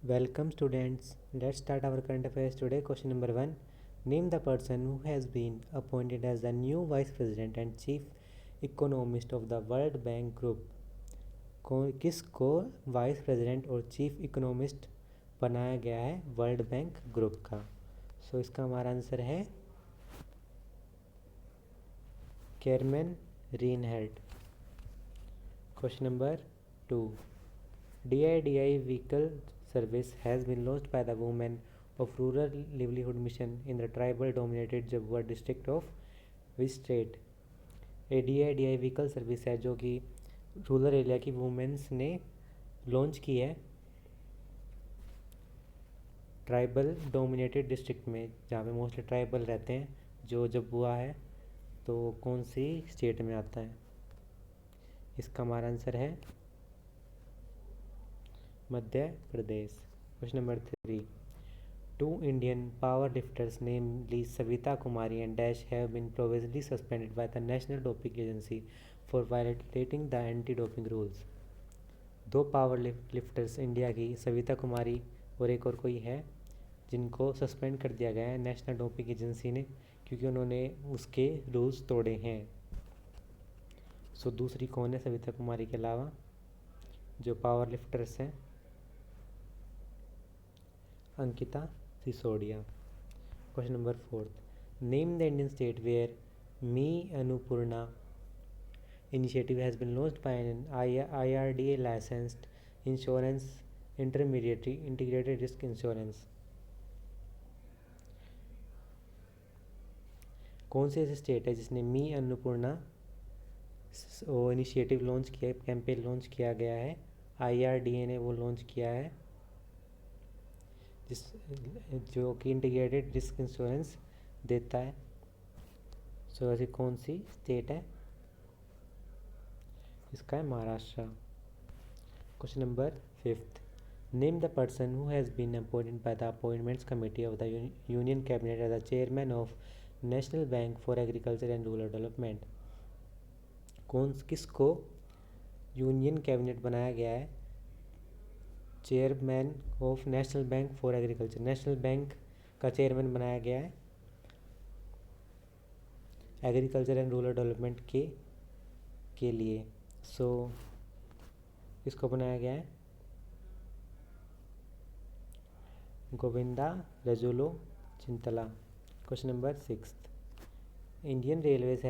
Welcome students. Let's start our current affairs today. Question number 1. Name the person who has been appointed as the new Vice President and Chief Economist of the World Bank Group. किसको vice president और chief economist बनाया गया है world bank group का? इसका हमारा answer है केरमेन रीनहेल्ड. Question number 2. DIDI vehicle service has been launched by the Women of Rural Livelihood Mission in the tribal dominated Jabua district of which state? ADIDI vehicle service है जो कि rural area की women's ने launch की है tribal dominated district में, जहाँ पे मोस्टली ट्राइबल रहते हैं, जो जबुआ है. तो कौन सी स्टेट में आता है? इसका हमारा आंसर है Madhya Pradesh. Question number 3. Two Indian powerlifters, namely Savita Kumari and Dash, have been provisionally suspended by the National Doping Agency for violating the anti-doping rules. दो पावर लिफ्टर्स इंडिया की सविता कुमारी और एक और कोई है जिनको सस्पेंड कर दिया गया है नेशनल डोपिंग एजेंसी ने, क्योंकि उन्होंने उसके रूल्स तोड़े हैं. दूसरी कौन है सविता कुमारी के अलावा जो पावर लिफ्टर्स हैं? Ankita Sisodia. Question number 4. Name the Indian state where Mi Annapurna initiative has been launched by an IRDA licensed insurance intermediary integrated risk insurance. कौन सी ऐसी स्टेट है जिसने मी अन्नपूर्णा इनिशिएटिव लॉन्च किया, कैंपेन लॉन्च किया गया है, IRDA ने वो लॉन्च किया है, जिस जो कि इंटीग्रेटेड रिस्क इंश्योरेंस देता है. ऐसी कौन सी स्टेट है? इसका है Maharashtra. Question number 5. Name the person who has been appointed by the Appointments Committee of the Union Cabinet as the chairman of National Bank for Agriculture and Rural Development. किसको Union Cabinet बनाया गया है chairman of National Bank for Agriculture? National Bank का chairman बनाया गया है agriculture and Rural development के लिए. किसको बनाया गया है? Govinda Rajulu Chintala. Question number 6. Indian Railways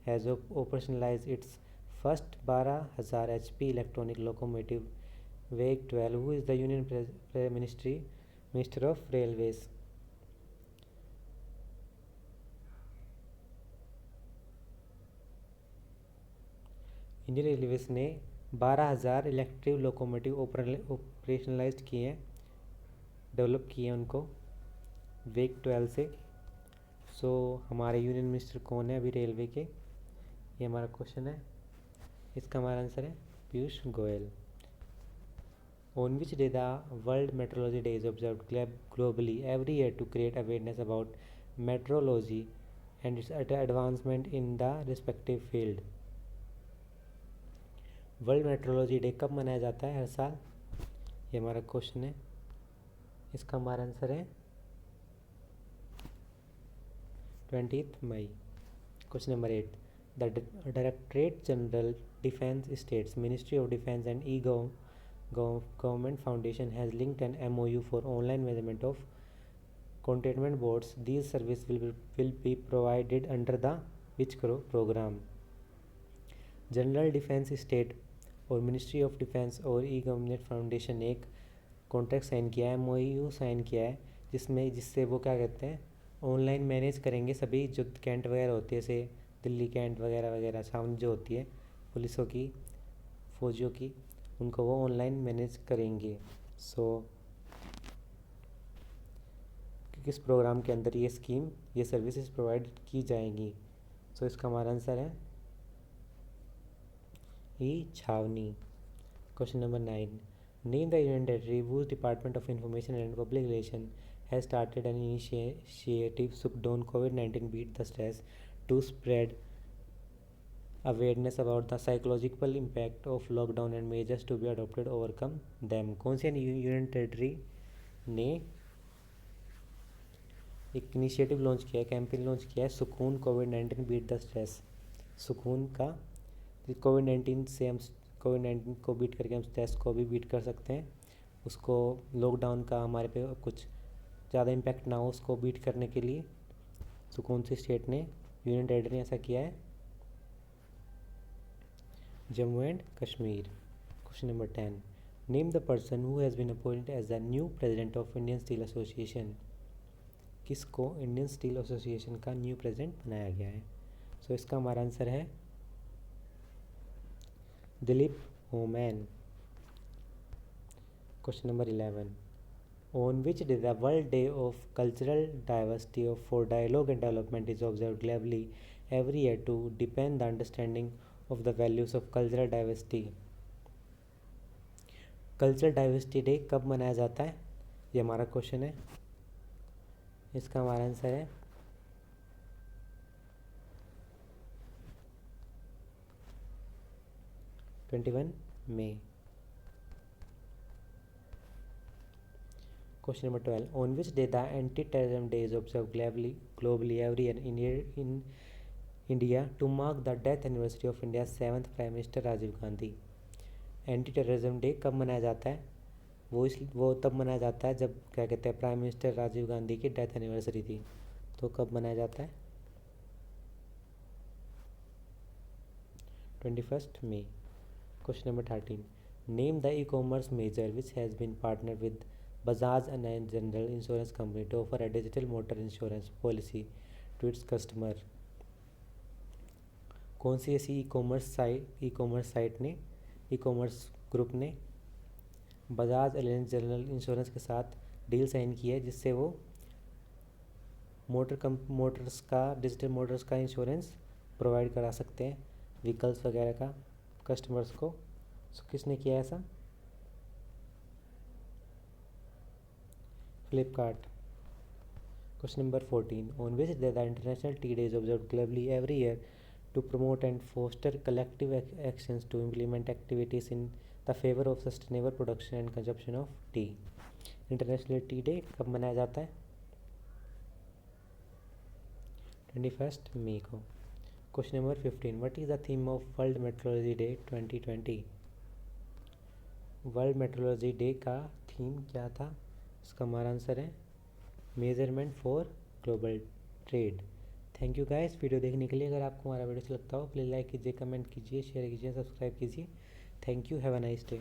has operationalise its first 12,000 HP electronic locomotive वेग 12. Who is the union minister of Railways? Indian Railways ने 12,000 इलेक्ट्रिक लोकोमोटिव ऑपरेशनलाइज किए हैं, डेवलप किए हैं उनको वेग 12 से. हमारे यूनियन मिनिस्टर कौन है अभी रेलवे के? ये हमारा क्वेश्चन है. इसका हमारा आंसर है Piyush Goyal. On which day the World Metrology Day is observed globally every year to create awareness about metrology and its advancement in the respective field. World Metrology Day कब मनाया जाता है हर साल? ये हमारा क्वेश्चन है. इसका हमारा आंसर है 20 मई. Question number 8. The directorate general defence estates ministry of defence and government foundation has linked an MOU for online measurement of containment boards. These service will be provided under the which program? General defence state और ministry of defence और government foundation ने एक contract sign किया है, MOU sign किया है, जिससे वो क्या कहते हैं ऑनलाइन मैनेज करेंगे सभी जो कैंट वगैरह होती है, जैसे दिल्ली कैंट वगैरह वगैरह छावनी जो होती है पुलिसों की फौजियों की, उनको वो ऑनलाइन मैनेज करेंगे. किस प्रोग्राम के अंदर ये सर्विसेज प्रोवाइड की जाएंगी? इसका हमारा आंसर है छावनी. Question number 9. Name the union territory whose department of information and public relation has started an initiative to don't COVID-19 beat the stress to spread awareness about the psychological impact of lockdown and measures to be adopted overcome them. कौन सी union territory ने एक initiative launch किया है, campaign launch किया है, सुकून कोविड-19 beat the stress. सुकून का कोविड-19 से हम कोविड-19 को बीट करके हम स्ट्रेस को भी बीट कर सकते हैं। उसको लॉकडाउन का हमारे पे कुछ ज़्यादा इम्पैक्ट ना हो उसको बीट करने के लिए सुकून सी स्टेट ने यूनियन टेरिटरी ने ऐसा किया है। Jammu and Kashmir. Question number 10, name the person who has been appointed as the new president of Indian Steel Association. किसको इंडियन स्टील एसोसिएशन का न्यू प्रेसिडेंट बनाया गया है? सो इसका हमारा आंसर है Dilip Oommen. Question number 11, on which day the World Day of Cultural Diversity for Dialogue and Development is observed globally every year to deepen the understanding of the values of cultural diversity। Cultural diversity day कब मनाया जाता है, ये हमारा question है। इसका हमारा answer है 21 मई। Question number 12, on which day the anti-terrorism day is observed globally every year in India to mark the death anniversary of India's 7th Prime Minister Rajiv Gandhi। Anti terrorism day कब मनाया जाता है? वो तब मनाया जाता है जब क्या कहते हैं प्राइम मिनिस्टर राजीव गांधी की डेथ एनिवर्सरी थी। तो कब मनाया जाता है? 21 मई। Question number 13, name the e commerce major which has been partner with Bajaj and General Insurance Company to offer a digital motor insurance policy to its customer। कौन सी ऐसी ई कॉमर्स साइट ने ई कॉमर्स ग्रुप ने Bajaj aliens general insurance के साथ deal sign की है जिससे वो डिजिटल मोटर्स का इंश्योरेंस प्रोवाइड करा सकते हैं व्हीकल्स वगैरह का कस्टमर्स को। किसने किया ऐसा? Flipkart. Question number 14, on which day the International Tea Day is observed globally every year to promote and foster collective actions to implement activities in the favor of sustainable production and consumption of tea। International T day कब मनाया जाता है? 21 मई को। Question number 15, what is the theme of world Metrology day 2020। World Metrology day का theme क्या था? इसका हमारा आंसर है measurement for global trade. Thank you guys video देखने के लिए। अगर आपको हमारा वीडियो अच्छा लगता हो प्लीज़ लाइक कीजिए, कमेंट कीजिए, शेयर कीजिए, सब्सक्राइब कीजिए। Thank you, have a nice day.